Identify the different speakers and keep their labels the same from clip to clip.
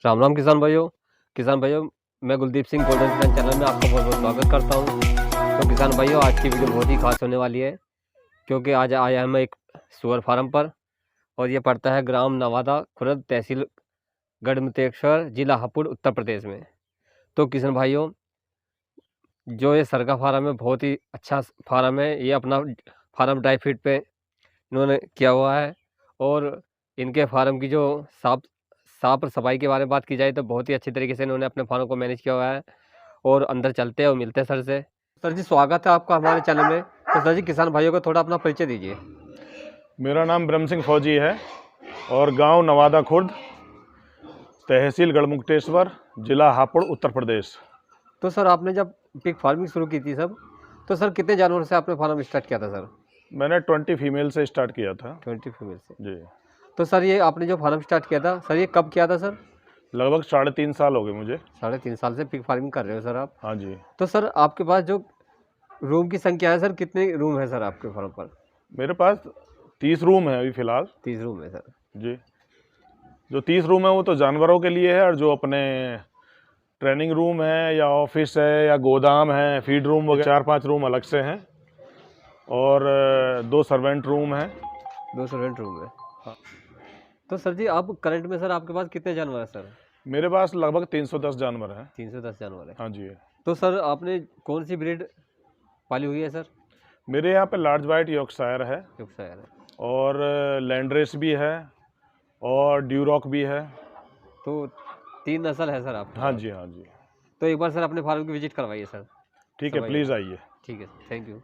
Speaker 1: राम राम किसान भाइयों, मैं कुलदीप सिंह गोल्डन किसान चैनल में आपका बहुत बहुत स्वागत करता हूं। तो किसान भाइयों, आज की वीडियो बहुत ही खास होने वाली है, क्योंकि आज आया हम एक सुअर फार्म पर, और ये पड़ता है ग्राम नवादा, खुर्द, तहसील गढ़मुक्तेश्वर, जिला हापुड़, उत्तर प्रदेश में। तो किसान भाइयों, जो ये सरका फार्म है, बहुत ही अच्छा फार्म है। ये अपना फार्म ड्राई फीड पे इन्होंने किया हुआ है, और इनके फार्म की जो साफ और सफाई के बारे में बात की जाए तो बहुत ही अच्छी तरीके से इन्होंने अपने फार्म को मैनेज किया हुआ है। और अंदर चलते हैं और मिलते हैं सर से। सर जी, स्वागत है आपका हमारे चैनल में। तो सर जी, किसान भाइयों को थोड़ा अपना परिचय दीजिए।
Speaker 2: मेरा नाम ब्रह्म सिंह फौजी है और गांव नवादा खुर्द, तहसील गढ़मुक्तेश्वर, जिला हापुड़, उत्तर प्रदेश।
Speaker 1: तो सर, आपने जब पिग फार्मिंग शुरू की थी सब, तो सर कितने जानवर से आपने फार्म स्टार्ट किया था सर?
Speaker 2: मैंने 20 फीमेल से स्टार्ट किया था।
Speaker 1: 20 फीमेल से
Speaker 2: जी।
Speaker 1: तो सर, ये आपने जो फार्म स्टार्ट किया था सर, ये कब किया था सर?
Speaker 2: लगभग 3.5 साल हो गए मुझे।
Speaker 1: 3.5 साल से पिग फार्मिंग कर रहे हो सर आप?
Speaker 2: हाँ जी।
Speaker 1: तो सर, आपके पास जो रूम की संख्या है सर, कितने रूम है सर आपके फार्म पर?
Speaker 2: मेरे पास 30 रूम है अभी फ़िलहाल।
Speaker 1: 30 रूम है सर
Speaker 2: जी। जो 30 रूम है वो तो जानवरों के लिए है, और जो अपने ट्रेनिंग रूम है या ऑफिस है या गोदाम है, फीड रूम वगैरह 4-5 रूम अलग से हैं, और 2 सर्वेंट रूम हैं।
Speaker 1: 2 सर्वेंट रूम है।
Speaker 2: हाँ।
Speaker 1: तो सर जी, आप करंट में सर आपके पास कितने जानवर हैं सर?
Speaker 2: मेरे पास लगभग 310 जानवर हैं।
Speaker 1: 310 जानवर है।
Speaker 2: हाँ जी।
Speaker 1: तो सर, आपने कौन सी ब्रीड पाली हुई है सर?
Speaker 2: मेरे यहाँ पे लार्ज वाइट यॉर्कशायर है,
Speaker 1: योर्कशायर है।
Speaker 2: और लैंड्रेस भी है, और ड्यूरॉक भी है।
Speaker 1: तो 3 नस्ल है सर आपके
Speaker 2: हाँ
Speaker 1: पास।
Speaker 2: जी, हाँ जी।
Speaker 1: तो एक बार सर अपने फार्म की विजिट करवाइए सर।
Speaker 2: ठीक है, प्लीज़ आइए।
Speaker 1: ठीक है, थैंक यू।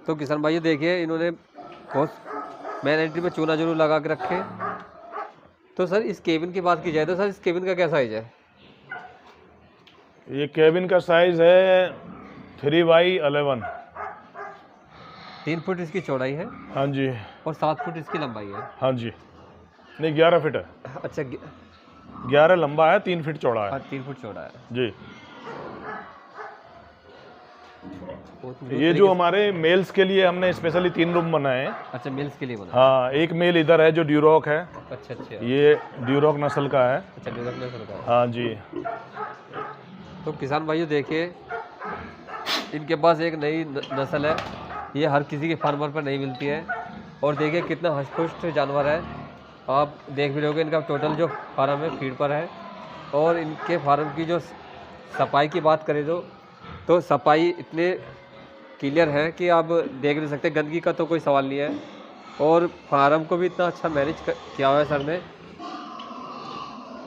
Speaker 1: तो किसान भाइयों, देखिए, इन्होंने बहुत मेन एंट्री में चूना जरूर लगा के रखे। तो सर, इस केबिन की बात की जाए तो सर, इस केबिन का क्या साइज है?
Speaker 2: ये केबिन का साइज़ है 3x11।
Speaker 1: 3 फुट इसकी चौड़ाई है
Speaker 2: हाँ जी।
Speaker 1: और 7 फुट इसकी लंबाई है।
Speaker 2: हाँ जी। नहीं, 11 फीट है।
Speaker 1: अच्छा,
Speaker 2: 11 लंबा है, 3 फीट चौड़ा है।
Speaker 1: 3 फुट चौड़ा है
Speaker 2: जी।
Speaker 1: बहुत
Speaker 2: ये जो हमारे मेल्स के लिए हमने स्पेशली 3 रूम बनाए हैं।
Speaker 1: अच्छा, मेल्स के लिए बना।
Speaker 2: हाँ, एक मेल इधर है जो ड्यूरॉक है।
Speaker 1: अच्छा अच्छा।
Speaker 2: ये ड्यूरॉक नस्ल का है।
Speaker 1: अच्छा, ड्यूरॉक नस्ल का है।
Speaker 2: हाँ जी।
Speaker 1: तो किसान भाइयों, देखिए, इनके पास एक नई नस्ल है, ये हर किसी के फार्मर पर नहीं मिलती है। और देखिए कितना हष्ट-पुष्ट जानवर है, आप देख भी रहोगे। इनका टोटल जो फार्म है फीड पर है। और इनके फार्म की जो सफाई की बात करें तो सफाई इतने क्लियर है कि आप देख नहीं सकते, गंदगी का तो कोई सवाल नहीं है। और फार्म को भी इतना अच्छा मैनेज किया हुआ है सर ने,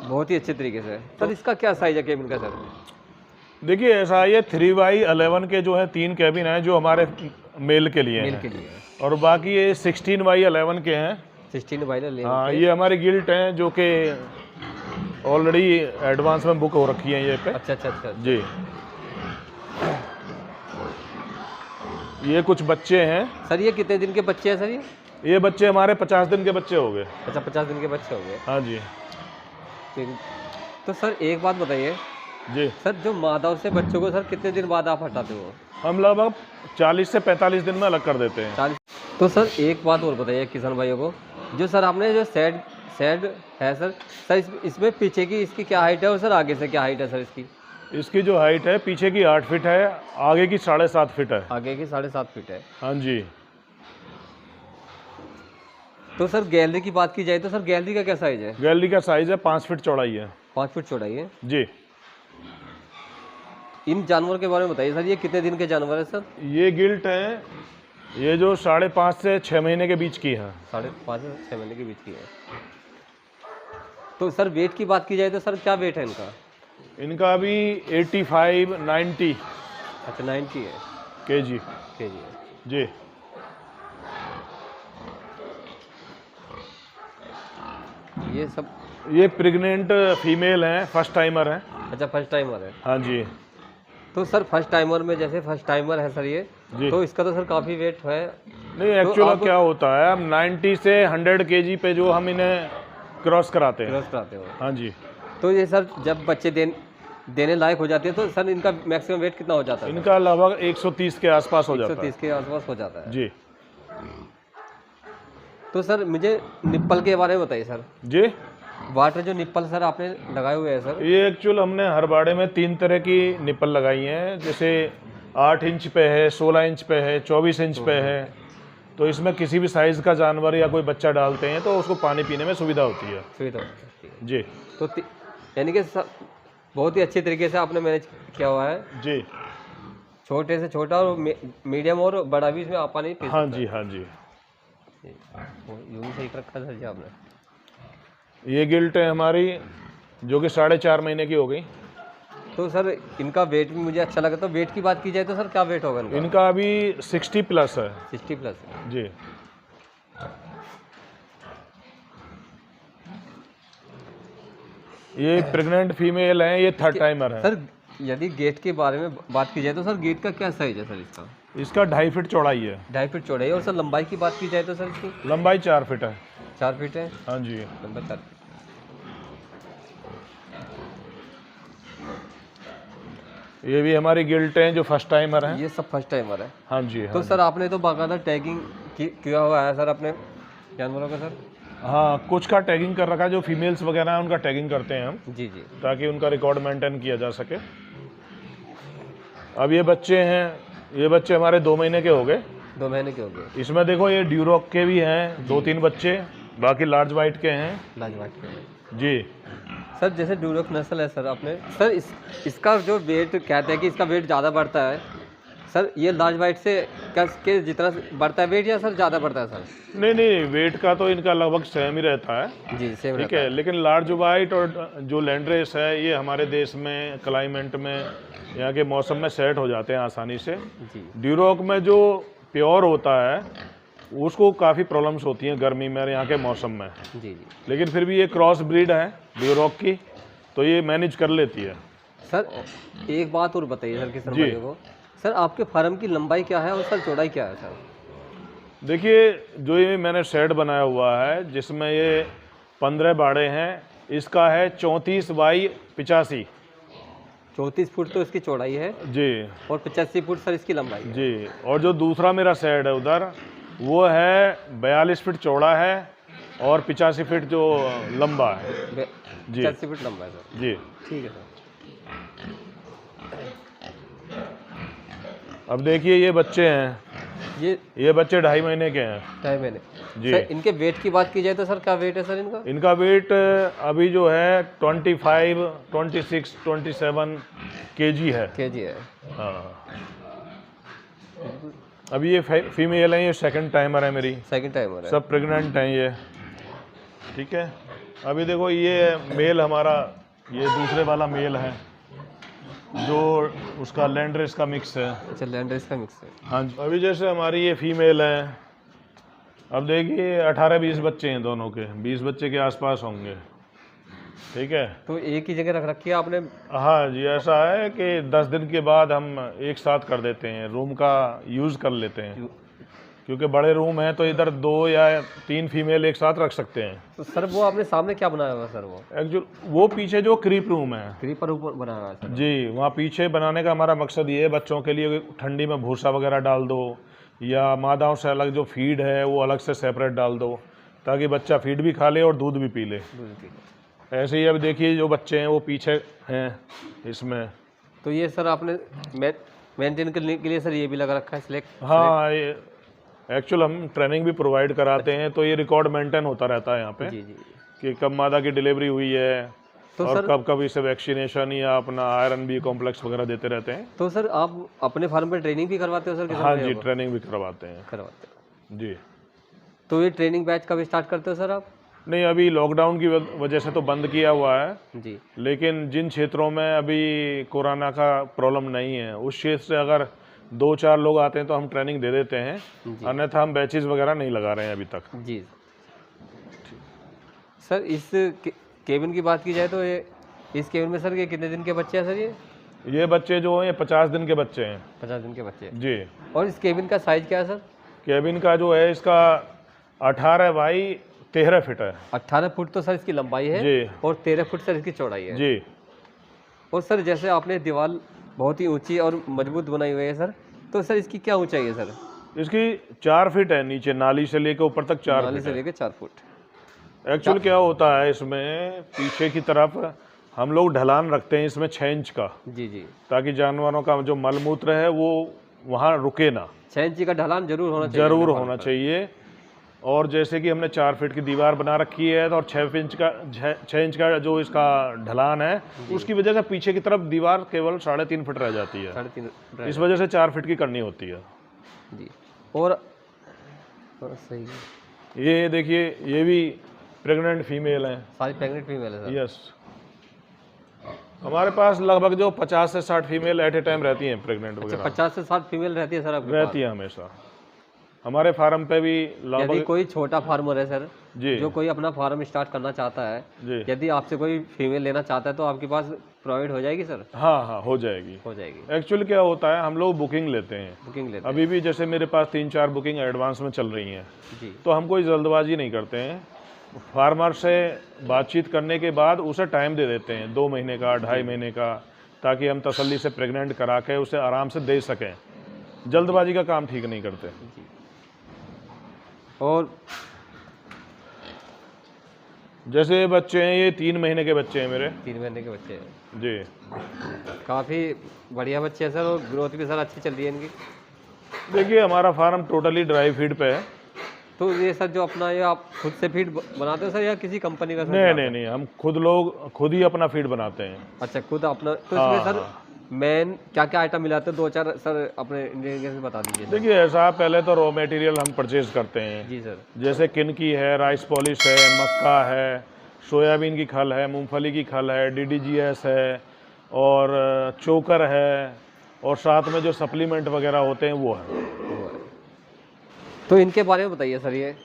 Speaker 1: बहुत ही अच्छे तरीके से। सर, इसका क्या साइज है केबिन का सर?
Speaker 2: देखिए, ऐसा है, ये 3x11 के जो है 3 केबिन हैं जो हमारे मेल के लिए
Speaker 1: मेल
Speaker 2: हैं,
Speaker 1: के लिए है।
Speaker 2: और बाकी ये 16x11 के हैं।
Speaker 1: 16 बाई ले।
Speaker 2: हाँ, ये हमारे गिल्ट हैं जो कि ऑलरेडी एडवांस में बुक हो रखी हैं ये पे।
Speaker 1: अच्छा अच्छा अच्छा।
Speaker 2: जी। ये कुछ बच्चे हैं
Speaker 1: सर, ये कितने दिन के बच्चे हैं सर?
Speaker 2: ये बच्चे हमारे 50 दिन के बच्चे हो गए।
Speaker 1: अच्छा, 50 दिन के बच्चे हो गए।
Speaker 2: हाँ जी।
Speaker 1: तो सर, एक बात बताइए
Speaker 2: जी।
Speaker 1: सर, जो मादाओं से बच्चों को सर कितने दिन बाद आप हटाते हो?
Speaker 2: हम लगभग 40 से 45 दिन में अलग कर देते हैं।
Speaker 1: 40। तो सर, एक बात और बताइए किसान भाइयों को, जो सर आपने जो सेड है सर इसमें पीछे की इसकी क्या हाइट है, और सर आगे से क्या हाइट है सर इसकी?
Speaker 2: इसकी जो हाइट है, पीछे की 8 फीट है, आगे की 7.5 फीट है।
Speaker 1: आगे की 7.5 फीट है।
Speaker 2: हाँ जी।
Speaker 1: तो सर, गैलरी की बात की जाए तो सर, गैलरी का क्या साइज है?
Speaker 2: गैलरी का साइज है 5 फीट चौड़ाई है।
Speaker 1: 5 फीट चौड़ाई है
Speaker 2: जी।
Speaker 1: इन जानवर के बारे में बताइए सर, ये कितने दिन के जानवर है सर?
Speaker 2: ये गिल्ट है, ये जो 5.5 से 6 महीने के बीच की है।
Speaker 1: 5.5 से 6 महीने के बीच की है। तो सर, वेट की बात की जाए तो सर, क्या वेट है इनका?
Speaker 2: इनका अभी 85-90
Speaker 1: अच्छा, 90 है
Speaker 2: केजी
Speaker 1: है
Speaker 2: जी।
Speaker 1: ये सब।
Speaker 2: ये प्रेग्नेंट फीमेल हैं, फर्स्ट टाइमर हैं।
Speaker 1: अच्छा, फर्स्ट टाइमर है।
Speaker 2: हाँ जी।
Speaker 1: तो सर, फर्स्ट टाइमर में, जैसे फर्स्ट टाइमर है सर ये,
Speaker 2: जी।
Speaker 1: तो इसका तो सर काफ़ी वेट है।
Speaker 2: नहीं, एक्चुअल क्या होता है, हम 90 से 100 केजी पे जो हम इन्हें क्रॉस कराते हैं।
Speaker 1: क्रॉस कराते हो।
Speaker 2: हाँ जी।
Speaker 1: तो ये सर, जब बच्चे देने लायक हो जाते हैं तो सर, इनका मैक्सिमम वेट कितना हो जाता है?
Speaker 2: इनका लगभग 130 के आसपास हो जाता है।
Speaker 1: 130 के आसपास हो जाता है
Speaker 2: जी।
Speaker 1: तो सर, मुझे निप्पल के बारे में बताइए सर।
Speaker 2: जी।
Speaker 1: वाटर जो निप्पल सर आपने लगाए हुए हैं सर,
Speaker 2: ये एक्चुअल हमने हर बाड़े में 3 तरह की निप्पल लगाई हैं, जैसे 8 इंच पे है, 16 इंच पे है, 24 इंच पे है। तो इसमें किसी भी साइज़ का जानवर या कोई बच्चा डालते हैं तो उसको पानी पीने में सुविधा होती है।
Speaker 1: सुविधा होती है।
Speaker 2: जी
Speaker 1: तो यानी कि बहुत ही अच्छे तरीके से आपने मैनेज किया हुआ है,
Speaker 2: जी।
Speaker 1: छोटे से छोटा और मीडियम और बड़ा भी इसमें आप पानी पी
Speaker 2: हाँ
Speaker 1: सकते
Speaker 2: जी, हाँ जी।
Speaker 1: यूँ ही सही रखा सर जी आपने।
Speaker 2: ये गिल्ट है हमारी, जो कि 4.5 महीने की हो गई।
Speaker 1: तो सर इनका वेट भी मुझे अच्छा लगा। तो वेट की बात की जाए तो सर क्या वेट होगा इनका?
Speaker 2: इनका अभी 60 प्लस है।
Speaker 1: 60 प्लस
Speaker 2: जी। ये प्रेग्नेंट फीमेल है, ये थर्ड टाइमर है।
Speaker 1: सर यदि गेट के बारे में बात की जाए तो सर गेट का क्या साइज है सर इसका?
Speaker 2: इसका 2.5 फीट चौड़ाई है।
Speaker 1: 2.5 फीट चौड़ाई। और सर लंबाई की बात की जाए तो सर इसकी
Speaker 2: लंबाई 4 फीट है।
Speaker 1: 4 फीट है।
Speaker 2: हाँ जी।
Speaker 1: लंबाई 4 फीट।
Speaker 2: ये भी हमारी गिल्ट है जो फर्स्ट टाइमर है।
Speaker 1: ये सब फर्स्ट टाइमर है।
Speaker 2: हाँ जी। हाँ
Speaker 1: तो
Speaker 2: जी।
Speaker 1: सर आपने तो बाकायदा टैगिंग किया हुआ है सर अपने जानवरों का सर?
Speaker 2: हाँ, कुछ का टैगिंग कर रखा है, जो फीमेल्स वगैरह है उनका टैगिंग करते हैं हम,
Speaker 1: जी जी।
Speaker 2: ताकि उनका रिकॉर्ड मेंटेन किया जा सके। अब ये बच्चे हैं, ये बच्चे हमारे 2 महीने के हो गए।
Speaker 1: 2 महीने के हो गए।
Speaker 2: इसमें देखो ये ड्यूरॉक के भी हैं 2-3 बच्चे, बाकी लार्ज वाइट के हैं।
Speaker 1: लाजवाब के।
Speaker 2: जी।
Speaker 1: सर जैसे ड्यूरॉक नस्ल है सर आपने, सर इसका जो वेट कहते हैं कि इसका वेट ज़्यादा बढ़ता है सर, ये लार्ज वाइट से क्या के जितना बढ़ता है वेट या सर ज़्यादा बढ़ता है सर?
Speaker 2: नहीं नहीं, वेट का तो इनका लगभग सेम ही रहता है।
Speaker 1: जी सेम
Speaker 2: ठीक है, लेकिन लार्ज वाइट और जो लैंड्रेस है ये हमारे देश में क्लाइमेट में, यहाँ के मौसम में सेट हो जाते हैं आसानी से।
Speaker 1: जी।
Speaker 2: ड्यूरॉक में जो प्योर होता है उसको काफ़ी प्रॉब्लम्स होती हैं गर्मी में और यहाँ के मौसम में।
Speaker 1: जी जी।
Speaker 2: लेकिन फिर भी ये क्रॉस ब्रीड है ड्यूरॉक की, तो ये मैनेज कर लेती है।
Speaker 1: सर एक बात और बताइए सर किसान
Speaker 2: जी।
Speaker 1: भाइयों को, सर आपके फार्म की लंबाई क्या है और सर चौड़ाई क्या है सर?
Speaker 2: देखिए, जो ये मैंने शेड बनाया हुआ है जिसमें ये 15 बाड़े हैं, इसका है 34 बाई 85।
Speaker 1: 34 फुट तो इसकी चौड़ाई है
Speaker 2: जी
Speaker 1: और 85 फुट सर इसकी लंबाई है।
Speaker 2: जी। और जो दूसरा मेरा शेड है उधर, वो है 42 फीट चौड़ा है और 85 फीट जो लंबा है। जी।
Speaker 1: 85 फुट लंबा है सर।
Speaker 2: जी।
Speaker 1: ठीक है सर।
Speaker 2: अब देखिए ये बच्चे हैं, ये बच्चे 2.5 महीने के हैं।
Speaker 1: 2.5 महीने।
Speaker 2: जी।
Speaker 1: सर इनके वेट की बात की जाए तो सर क्या वेट है सर इनका?
Speaker 2: इनका वेट अभी जो है 25, 26, 27 केजी है।
Speaker 1: केजी है।
Speaker 2: हाँ। अभी ये फीमेल है, ये सेकंड टाइमर है मेरी।
Speaker 1: सेकंड टाइमर है।
Speaker 2: सब प्रेग्नेंट हैं ये। ठीक है। अभी देखो ये मेल हमारा, ये दूसरे वाला मेल है जो उसका लैंड्रेस का मिक्स है।
Speaker 1: अच्छा लैंड्रेस का मिक्स है।
Speaker 2: हाँ जी। अभी जैसे हमारी ये फीमेल है, अब देखिए 18-20 बच्चे हैं दोनों के, 20 बच्चे के आसपास होंगे। ठीक है।
Speaker 1: तो एक ही जगह रख रखी है आपने?
Speaker 2: हाँ जी, ऐसा है कि 10 दिन के बाद हम एक साथ कर देते हैं, रूम का यूज़ कर लेते हैं, क्योंकि बड़े रूम हैं तो इधर 2 या 3 फीमेल एक साथ रख सकते हैं।
Speaker 1: तो सर वो आपने सामने क्या बनाया हुआ है सर? वो
Speaker 2: एक्चुअल वो पीछे जो क्रीप रूम है,
Speaker 1: क्रीपर ऊपर बनाया हुआ है सर?
Speaker 2: जी, वहाँ पीछे बनाने का हमारा मकसद ये है, बच्चों के लिए ठंडी में भूसा वगैरह डाल दो या मादाओं से अलग जो फीड है वो अलग से सेपरेट डाल दो, ताकि बच्चा फीड भी खा ले और दूध भी पी ले। ऐसे ही अब देखिए जो बच्चे हैं वो पीछे हैं इसमें।
Speaker 1: तो ये सर आपने मेंटेन करने के लिए सर ये भी लगा रखा है सिलेक्ट?
Speaker 2: हाँ, ये एक्चुअल हम ट्रेनिंग भी प्रोवाइड कराते हैं, तो ये रिकॉर्ड मेंटेन होता रहता है यहाँ पे।
Speaker 1: जी जी।
Speaker 2: कि कब मादा की डिलीवरी हुई है
Speaker 1: तो
Speaker 2: और
Speaker 1: सर
Speaker 2: कब कब इसे वैक्सीनेशन या अपना आयरन बी कॉम्प्लेक्स वगैरह देते रहते हैं।
Speaker 1: तो सर आप अपने फार्म पे ट्रेनिंग भी करवाते हो सर? किसान
Speaker 2: हाँ
Speaker 1: भाइयों
Speaker 2: जी,
Speaker 1: को?
Speaker 2: ट्रेनिंग भी करवाते हैं।
Speaker 1: करवाते हो।
Speaker 2: जी।
Speaker 1: तो ये ट्रेनिंग बैच कब स्टार्ट करते हो सर आप?
Speaker 2: नहीं, अभी लॉकडाउन की वजह से तो बंद किया हुआ है,
Speaker 1: जी।
Speaker 2: लेकिन जिन क्षेत्रों में अभी कोरोना का प्रॉब्लम नहीं है उस क्षेत्र से अगर 2-4 लोग आते हैं तो हम ट्रेनिंग दे देते हैं, अन्यथा हम बैचेस वगैरह नहीं लगा रहे हैं अभी तक।
Speaker 1: जी सर। इस केबिन की बात की जाए तो ये इस केबिन में सर ये कितने दिन के बच्चे हैं सर? ये
Speaker 2: बच्चे जो हैं ये 50 दिन के बच्चे हैं।
Speaker 1: 50 दिन के बच्चे।
Speaker 2: जी।
Speaker 1: और इस केबिन का साइज क्या है सर?
Speaker 2: केबिन का जो है इसका 18 बाई 13 फीट है।
Speaker 1: 18 फुट तो सर इसकी लंबाई है
Speaker 2: जी।
Speaker 1: और 13 फुट सर इसकी चौड़ाई है।
Speaker 2: जी।
Speaker 1: और सर जैसे आपने दीवार बहुत ही ऊंची और मजबूत बनाई हुई है सर, तो सर इसकी क्या ऊंचाई है सर?
Speaker 2: इसकी 4 फीट है, नीचे नाली से लेकर ऊपर तक 4
Speaker 1: नाली
Speaker 2: फीट
Speaker 1: से
Speaker 2: है।
Speaker 1: लेकर 4 फुट।
Speaker 2: एक्चुअल क्या होता है इसमें, पीछे की तरफ हम लोग ढलान रखते हैं इसमें 6 इंच का,
Speaker 1: जी जी,
Speaker 2: ताकि जानवरों का जो मलमूत्र है वो वहाँ रुके ना।
Speaker 1: 6 इंची का ढलान जरूर होना चाहिए।
Speaker 2: जरूर
Speaker 1: अपने
Speaker 2: होना
Speaker 1: फार्म पर।
Speaker 2: चाहिए। और जैसे कि हमने 4 फीट की दीवार बना रखी है, तो और 6 इंच का जो इसका ढलान है, उसकी वजह से पीछे की तरफ दीवार केवल 3.5 फीट रह जाती है।
Speaker 1: 3.5
Speaker 2: इस वजह से 4 फीट की करनी होती है।
Speaker 1: जी। और सही है।
Speaker 2: ये देखिए, ये भी प्रेग्नेंट फीमेल हैं।
Speaker 1: सारी प्रेग्नेंट फीमेल है सर?
Speaker 2: यस, हमारे पास लगभग जो 50 से 60 फीमेल एट ए टाइम रहती हैं, प्रेग्नेंट
Speaker 1: अच्छा,
Speaker 2: वगैरह
Speaker 1: 50 से 60 फीमेल रहती है सर आपके पास?
Speaker 2: रहती है हमेशा। हमारे फार्म पे भी
Speaker 1: यदि
Speaker 2: लगभग
Speaker 1: कोई छोटा फार्मर है सर,
Speaker 2: जी
Speaker 1: जो कोई अपना फार्म स्टार्ट करना चाहता है,
Speaker 2: जी,
Speaker 1: यदि आपसे कोई फीमेल लेना चाहता है तो आपके पास प्रोवाइड हो जाएगी सर?
Speaker 2: हाँ हाँ, हो जाएगी।
Speaker 1: हो जाएगी।
Speaker 2: एक्चुअली क्या होता है, हम लोग बुकिंग लेते हैं।
Speaker 1: बुकिंग लेते
Speaker 2: अभी भी जैसे मेरे पास 3-4 बुकिंग एडवांस में चल रही हैं,
Speaker 1: हैं जी।
Speaker 2: तो हम कोई जल्दबाजी नहीं करते हैं। फार्मर से बातचीत करने के बाद उसे टाइम दे देते हैं, 2 महीने का, 2.5 महीने का, ताकि हम तसल्ली से प्रेग्नेंट करा के उसे आराम से दे सकें। जल्दबाजी का काम ठीक नहीं करते।
Speaker 1: जी। और
Speaker 2: जैसे ये बच्चे हैं, ये 3 महीने के बच्चे हैं मेरे।
Speaker 1: 3 महीने के बच्चे हैं।
Speaker 2: जी,
Speaker 1: काफ़ी बढ़िया बच्चे हैं सर, और ग्रोथ भी सर अच्छी चल रही है इनकी।
Speaker 2: देखिए हमारा फार्म टोटली ड्राई फीड पे है।
Speaker 1: तो ये सर जो अपना ये आप खुद से फीड बनाते हो सर, या किसी कंपनी का सर?
Speaker 2: नहीं, हम खुद ही अपना फीड बनाते हैं।
Speaker 1: अच्छा, खुद अपना। तो
Speaker 2: हाँ,
Speaker 1: इसमें सर मेन क्या क्या आइटम मिलाते हैं? 2-4 सर अपने इंग्रेडिएंट्स बता दीजिए सर।
Speaker 2: देखिए ऐसा, पहले तो रॉ मटेरियल हम परचेज करते हैं।
Speaker 1: जी सर।
Speaker 2: जैसे किनकी है, राइस पॉलिश है, मक्का है, सोयाबीन की खल है, मूंगफली की खल है, DDGS है, और चोकर है, और साथ में जो सप्लीमेंट वगैरह होते हैं वो है।
Speaker 1: तो इनके बारे में बताइए सर। ये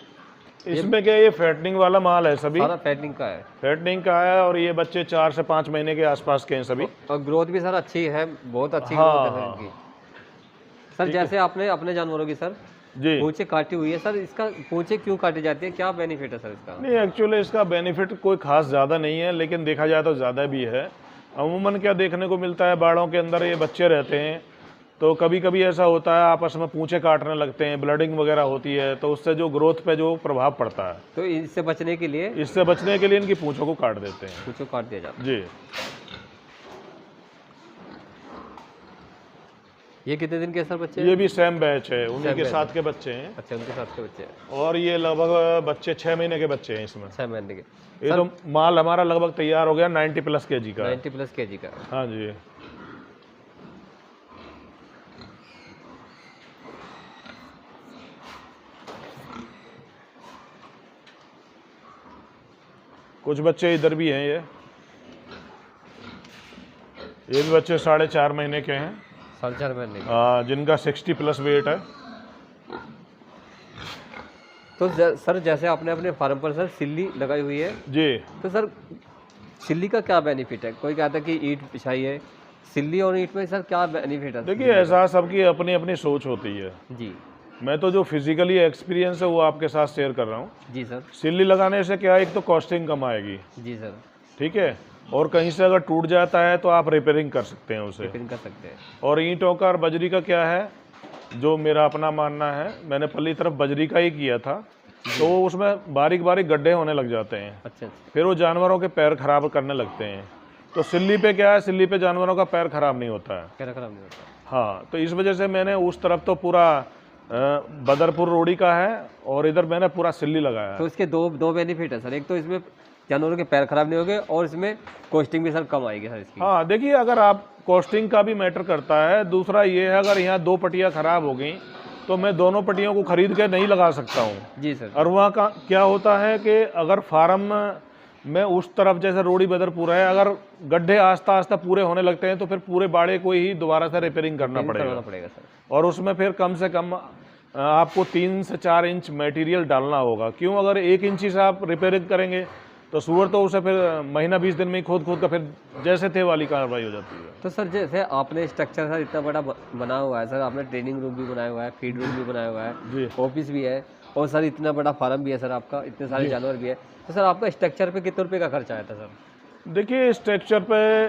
Speaker 2: इसमें क्या, ये फैटनिंग वाला माल है सभी,
Speaker 1: सारा फैटनिंग का है?
Speaker 2: फैटनिंग का है, और ये बच्चे 4 से 5 महीने के आसपास के हैं सभी।
Speaker 1: और ग्रोथ भी सर अच्छी है, बहुत अच्छी
Speaker 2: हाँ,
Speaker 1: ग्रोथ है सर इनकी। सर जैसे आपने अपने जानवरों की सर
Speaker 2: जी,
Speaker 1: पूंछें काटी हुई है सर, इसका पूंछें क्यों काटी जाती है, क्या बेनिफिट है सर इसका?
Speaker 2: नहीं एक्चुअली इसका बेनिफिट कोई खास ज़्यादा नहीं है, लेकिन देखा जाए तो ज़्यादा भी है। अमूमन क्या देखने को मिलता है, बाड़ों के अंदर ये बच्चे रहते हैं, तो कभी कभी ऐसा होता है आपस में पूंछें काटने लगते हैं, ब्लडिंग वगैरह होती है, तो उससे जो ग्रोथ पे जो प्रभाव पड़ता है,
Speaker 1: तो इससे बचने के लिए
Speaker 2: इससे बचने के लिए इनकी पूंछों को काट देते हैं।
Speaker 1: पूंछों काट दिया जाता
Speaker 2: जी,
Speaker 1: है। ये कितने दिन के सर बच्चे?
Speaker 2: ये भी सेम बैच है, उन्हीं के
Speaker 1: बैच
Speaker 2: साथ के बच्चे हैं,
Speaker 1: अच्छा, उनके साथ के बच्चे हैं।
Speaker 2: और ये लगभग बच्चे 6 महीने के बच्चे हैं इसमें।
Speaker 1: 6 महीने के।
Speaker 2: ये तो माल हमारा लगभग तैयार हो गया 90+ kg का।
Speaker 1: 90+ kg का।
Speaker 2: हाँ जी, कुछ बच्चे इधर भी हैं, ये भी बच्चे 4.5 महीने के हैं,
Speaker 1: 4.5 महीने के।
Speaker 2: जिनका 60+ वेट है।
Speaker 1: तो सर जैसे आपने अपने फार्म पर सर सिल्ली लगाई हुई है,
Speaker 2: जी,
Speaker 1: तो सर सिल्ली का क्या बेनिफिट है? कोई कहता है कि ईंट बिछाई है, सिल्ली और ईंट में सर क्या बेनिफिट है?
Speaker 2: देखिए ऐसा सबकी अपनी अपनी सोच होती है।
Speaker 1: जी
Speaker 2: मैं तो जो फिजिकली एक्सपीरियंस है वो आपके साथ शेयर कर रहा हूँ।
Speaker 1: जी सर।
Speaker 2: सिल्ली लगाने से क्या है, एक तो कॉस्टिंग कम आएगी,
Speaker 1: जी सर।
Speaker 2: ठीक है, और कहीं से अगर टूट जाता है तो आप रिपेयरिंग कर सकते हैं उसे।
Speaker 1: रिपेयरिंग कर सकते हैं।
Speaker 2: और ईंटों का और बजरी का क्या है, जो मेरा अपना मानना है, मैंने पल्ली तरफ बजरी का ही किया था, तो उसमें बारीक बारीक गड्ढे होने लग जाते हैं,
Speaker 1: अच्छा।
Speaker 2: फिर वो जानवरों के पैर खराब करने लगते हैं। तो सिल्ली पे क्या है, सिल्ली पे जानवरों का पैर खराब नहीं होता है।
Speaker 1: क्या खराब नहीं होता?
Speaker 2: हाँ, तो इस वजह से मैंने उस तरफ तो पूरा बदरपुर रोड़ी का है, और इधर मैंने पूरा सिल्ली लगाया है।
Speaker 1: तो इसके दो बेनिफिट है सर। एक तो इसमें जानवरों के पैर खराब नहीं होंगे, और इसमें कॉस्टिंग भी सर कम आएगी सर इसकी।
Speaker 2: हाँ देखिए, अगर आप कॉस्टिंग का भी मैटर करता है। दूसरा ये है, अगर यहाँ 2 पट्टियाँ खराब हो गई तो मैं दोनों पट्टियों को खरीद के नहीं लगा सकता हूँ।
Speaker 1: जी सर।
Speaker 2: और वहाँ का क्या होता है कि अगर फार्म में उस तरफ जैसे रोड़ी बदरपुर है, अगर गड्ढे आस्ता आस्ता पूरे होने लगते हैं तो फिर पूरे बाड़े को ही दोबारा से रिपेयरिंग करना पड़ेगा
Speaker 1: सर।
Speaker 2: और उसमें फिर कम से कम आपको 3 से 4 इंच मटेरियल डालना होगा। क्यों, अगर 1 इंची से आप रिपेयरिंग करेंगे तो सूअर तो उसे फिर महीना 20 दिन में ही खोद का फिर जैसे थे वाली कार्रवाई हो जाती है।
Speaker 1: तो सर जैसे आपने स्ट्रक्चर सर इतना बड़ा बना हुआ है सर, आपने ट्रेनिंग रूम भी बनाया हुआ है, फीड रूम भी बनाया हुआ है
Speaker 2: जी,
Speaker 1: ऑफिस भी है, और सर इतना बड़ा फार्म भी है सर आपका, इतने सारे जानवर भी है, तो सर आपका स्ट्रक्चर पे कितने रुपये का खर्चा आया था सर?
Speaker 2: देखिए स्ट्रक्चर पे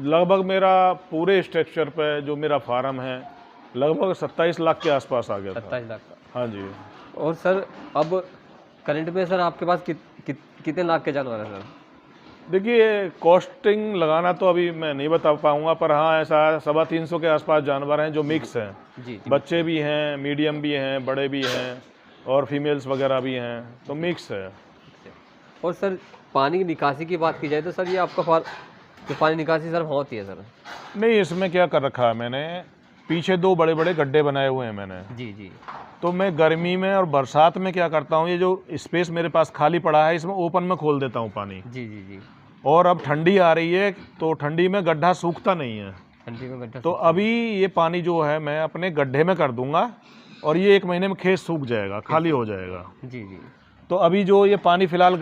Speaker 2: लगभग मेरा पूरे स्ट्रक्चर पे जो मेरा फार्म है लगभग 27 लाख के आसपास आ गया था।
Speaker 1: 27 लाख का।
Speaker 2: हाँ जी।
Speaker 1: और सर अब करंट में सर आपके पास कितने लाख के जानवर है सर?
Speaker 2: देखिए कॉस्टिंग लगाना तो अभी मैं नहीं बता पाऊंगा, पर हाँ ऐसा 350 के आसपास जानवर हैं जो मिक्स हैं।
Speaker 1: जी जी।
Speaker 2: बच्चे भी हैं, मीडियम भी हैं, बड़े भी हैं और फीमेल्स वगैरह भी हैं, तो मिक्स है।
Speaker 1: और सर पानी की निकासी की बात की जाए तो सर ये आपका जो पानी निकासी सर वहाँ होती है सर?
Speaker 2: नहीं, इसमें क्या कर रखा है मैंने, पीछे 2 बड़े बड़े गड्ढे बनाए हुए हैं मैंने।
Speaker 1: जी जी।
Speaker 2: तो मैं गर्मी में और बरसात में क्या करता हूँ, ये जो स्पेस मेरे पास खाली पड़ा है इसमें ओपन में खोल देता हूँ पानी।
Speaker 1: जी जी जी।
Speaker 2: और अब ठंडी आ रही है तो ठंडी में गड्ढा सूखता नहीं है,
Speaker 1: ठंडी में गड्ढा
Speaker 2: तो अभी ये पानी जो है मैं अपने गड्ढे में कर दूंगा और ये 1 महीने में खेत सूख जाएगा, खाली हो जाएगा।
Speaker 1: जी जी।
Speaker 2: तो अभी जो ये पानी फिलहाल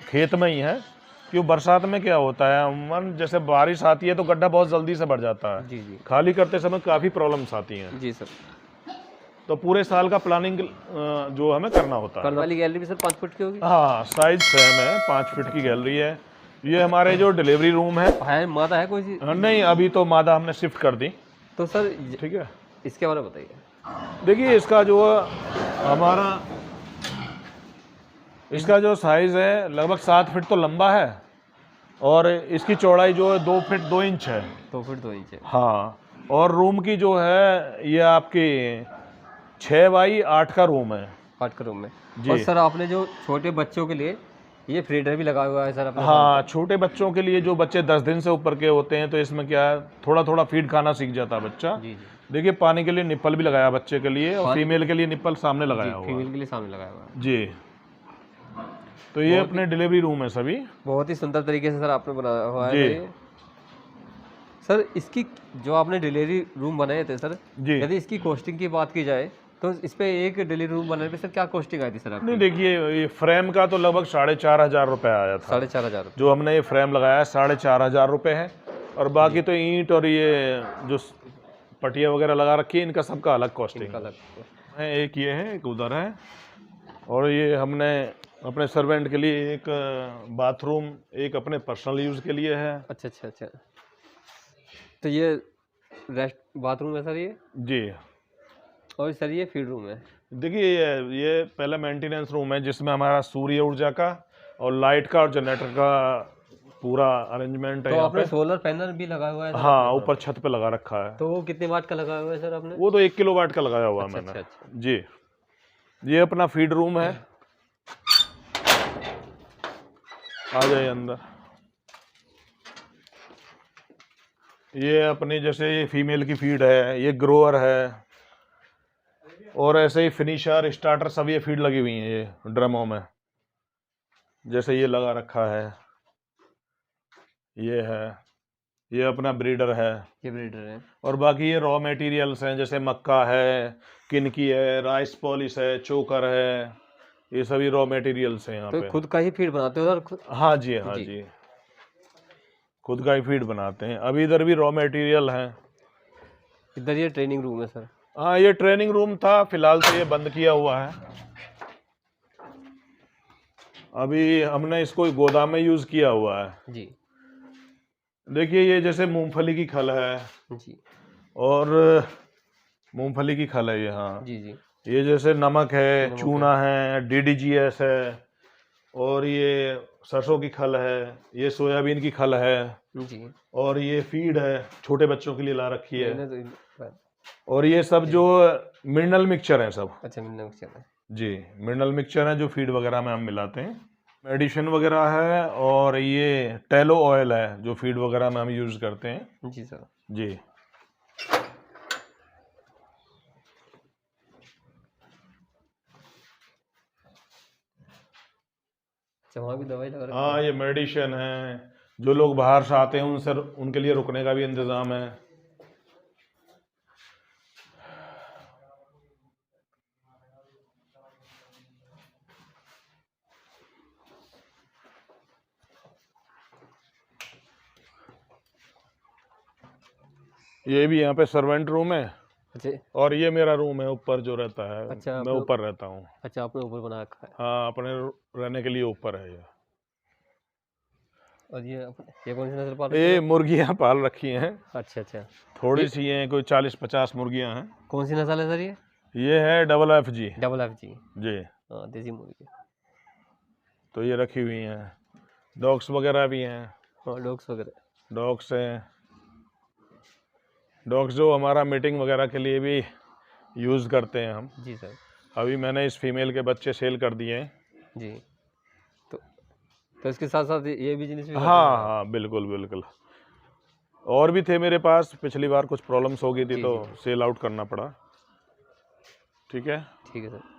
Speaker 2: खेत में ही है, क्यों बरसात में क्या होता है अमन, जैसे बारिश आती है तो गड्ढा बहुत जल्दी से भर जाता है।
Speaker 1: जी जी।
Speaker 2: खाली करते समय काफ़ी प्रॉब्लम्स आती हैं।
Speaker 1: जी सर।
Speaker 2: तो पूरे साल का प्लानिंग जो हमें करना होता है।
Speaker 1: करने वाली गैलरी भी सर 5 फुट की होगी?
Speaker 2: हाँ, साइज सेम है, 5 फीट की गैलरी है। ये हमारे जो डिलीवरी रूम है
Speaker 1: मादा है कोई सी?
Speaker 2: नहीं, अभी तो मादा हमने शिफ्ट कर दी।
Speaker 1: तो सर
Speaker 2: ठीक है,
Speaker 1: इसके बारे में बताइए।
Speaker 2: देखिए इसका जो हमारा इसका जो साइज़ है लगभग 7 फीट तो लंबा है और इसकी चौड़ाई जो है 2 फीट 2 इंच है।
Speaker 1: 2 फीट 2 इंच है।
Speaker 2: हाँ, और रूम की जो है ये आपकी 6 बाई 8 का रूम है।
Speaker 1: 8 का रूम में।
Speaker 2: जी।
Speaker 1: और सर आपने जो छोटे बच्चों के लिए ये फीडर भी लगा हुआ है सर अपने?
Speaker 2: हाँ, छोटे बच्चों के लिए, जो बच्चे 10 दिन से ऊपर के होते हैं, तो इसमें क्या है थोड़ा थोड़ा फीड खाना सीख जाता है बच्चा।
Speaker 1: जी जी।
Speaker 2: देखिए पानी के लिए निप्पल भी लगाया बच्चे के लिए, और फीमेल के लिए निप्पल सामने लगाया हुआ है।
Speaker 1: फीमेल के लिए सामने लगाया हुआ है।
Speaker 2: जी। तो ये अपने डिलीवरी रूम है सभी।
Speaker 1: बहुत ही सुंदर तरीके से सर आपने बनाया हुआ है
Speaker 2: जी।
Speaker 1: ये। सर इसकी जो आपने डिलीवरी रूम बनाए थे सर,
Speaker 2: जी।
Speaker 1: यदि इसकी कॉस्टिंग की बात की जाए तो इस पे एक डिलीवरी रूम बनाने पे सर क्या कॉस्टिंग आई थी सर आपकी?
Speaker 2: नहीं, देखिए ये फ्रेम का तो लगभग 4,500 रुपये आया था।
Speaker 1: 4,500
Speaker 2: जो हमने ये फ्रेम लगाया 4,500 रुपये है, और बाकी तो ईंट और ये जो पटिया वगैरह लगा रखी है इनका सबका अलग कॉस्टिंग
Speaker 1: अलग।
Speaker 2: है। एक ये है, एक उधर है, और ये हमने अपने सर्वेंट के लिए एक बाथरूम, एक अपने पर्सनल यूज़ के लिए है।
Speaker 1: अच्छा अच्छा अच्छा। तो ये रेस्ट बाथरूम है सर ये?
Speaker 2: जी।
Speaker 1: और सर ये फीड रूम है?
Speaker 2: देखिए ये पहला मेंटेनेंस रूम है जिसमें हमारा सूर्य ऊर्जा का और लाइट का और जनरेटर का पूरा अरेंजमेंट है।
Speaker 1: तो
Speaker 2: यहाँ
Speaker 1: आपने
Speaker 2: पे
Speaker 1: सोलर पैनल भी लगा हुआ है सर?
Speaker 2: हाँ, ऊपर छत पे लगा रखा है।
Speaker 1: तो वो कितने वाट का लगा हुआ है सर आपने?
Speaker 2: वो तो 1 किलोवाट का लगाया हुआ है
Speaker 1: अच्छा,
Speaker 2: मैंने।
Speaker 1: अच्छा।
Speaker 2: जी। ये अपना फीड रूम है, आ जाइए अंदर। ये अपनी जैसे ये फीमेल की फीड है, ये ग्रोअर है, और ऐसे ही फिनिशर, स्टार्टर सब ये फीड लगी हुई हैं ये ड्रमों में, जैसे ये लगा रखा है। ये है, ये अपना ब्रीडर है।
Speaker 1: ये ब्रीडर है।
Speaker 2: और बाकी ये रॉ मटेरियल्स हैं, जैसे मक्का है, किनकी है, राइस पॉलिश है, चोकर है, ये सभी रॉ मटेरियल्स हैं यहाँ
Speaker 1: तो
Speaker 2: पे।
Speaker 1: खुद का ही फीड बनाते हो सर खुद?
Speaker 2: हाँ जी, हाँ जी, खुद का ही फीड बनाते हैं। अभी इधर भी रॉ मटेरियल है।
Speaker 1: इधर ये ट्रेनिंग रूम है सर?
Speaker 2: हाँ, ये ट्रेनिंग रूम था, फिलहाल तो ये बंद किया हुआ है। अभी हमने इसको गोदाम में यूज़ किया हुआ है।
Speaker 1: जी।
Speaker 2: देखिए ये जैसे मूंगफली की खल है
Speaker 1: जी।
Speaker 2: और मूंगफली की खल है ये। हाँ
Speaker 1: जी जी।
Speaker 2: ये जैसे नमक है, चूना है, DDGS है, और ये सरसों की खल है, ये सोयाबीन की खल है,
Speaker 1: जी।
Speaker 2: और ये फीड है, छोटे बच्चों के लिए ला रखी है।
Speaker 1: तो
Speaker 2: और ये सब जो मिनरल मिक्सचर है सब।
Speaker 1: अच्छा, मिनरल मिक्सचर है। जी,
Speaker 2: मिनरल मिक्सचर है जो फीड वगैरह में हम मिलाते हैं। मेडिसिन वगैरह है, और ये टेलो ऑयल है जो फीड वगैरह में हम यूज़ करते हैं।
Speaker 1: जी सर।
Speaker 2: जी।
Speaker 1: अच्छा, वहाँ भी दवाई लगा रखी है?
Speaker 2: हाँ, ये मेडिसिन है, जो लोग बाहर से आते हैं उनके लिए रुकने का भी इंतज़ाम है। ये भी यहाँ पे सर्वेंट रूम है।
Speaker 1: अच्छा।
Speaker 2: और ये मेरा रूम है ऊपर जो रहता है।
Speaker 1: अच्छा,
Speaker 2: मैं ऊपर रहता हूँ।
Speaker 1: अच्छा, आपने ऊपर बना रखा है?
Speaker 2: हाँ, अपने रहने के लिए ऊपर है ये।
Speaker 1: और ये कौन सी नस्ल पाल रखी
Speaker 2: ये
Speaker 1: है?
Speaker 2: मुर्गियाँ पाल रखी हैं।
Speaker 1: अच्छा अच्छा।
Speaker 2: थोड़ी सी हैं, कोई 40-50 मुर्गियाँ हैं।
Speaker 1: कौन सी नस्ल है सर ये?
Speaker 2: ये है FFG।
Speaker 1: FFG।
Speaker 2: जी।
Speaker 1: हाँ, देसी मुर्गी।
Speaker 2: तो ये रखी हुई हैं। डॉग्स वगैरह भी हैं,
Speaker 1: हाँ डॉग्स वगैरह।
Speaker 2: डॉग्स हैं। डॉग्स जो हमारा मीटिंग वगैरह के लिए भी यूज़ करते हैं हम।
Speaker 1: जी सर।
Speaker 2: अभी मैंने इस फीमेल के बच्चे सेल कर दिए हैं।
Speaker 1: जी, तो इसके साथ साथ ये बिजनेस भी करते हैं
Speaker 2: हाँ
Speaker 1: आप?
Speaker 2: हाँ बिल्कुल बिल्कुल। और भी थे मेरे पास, पिछली बार कुछ प्रॉब्लम्स हो गई थी
Speaker 1: जी
Speaker 2: तो
Speaker 1: जी
Speaker 2: सेल आउट करना पड़ा। ठीक है।
Speaker 1: ठीक है सर।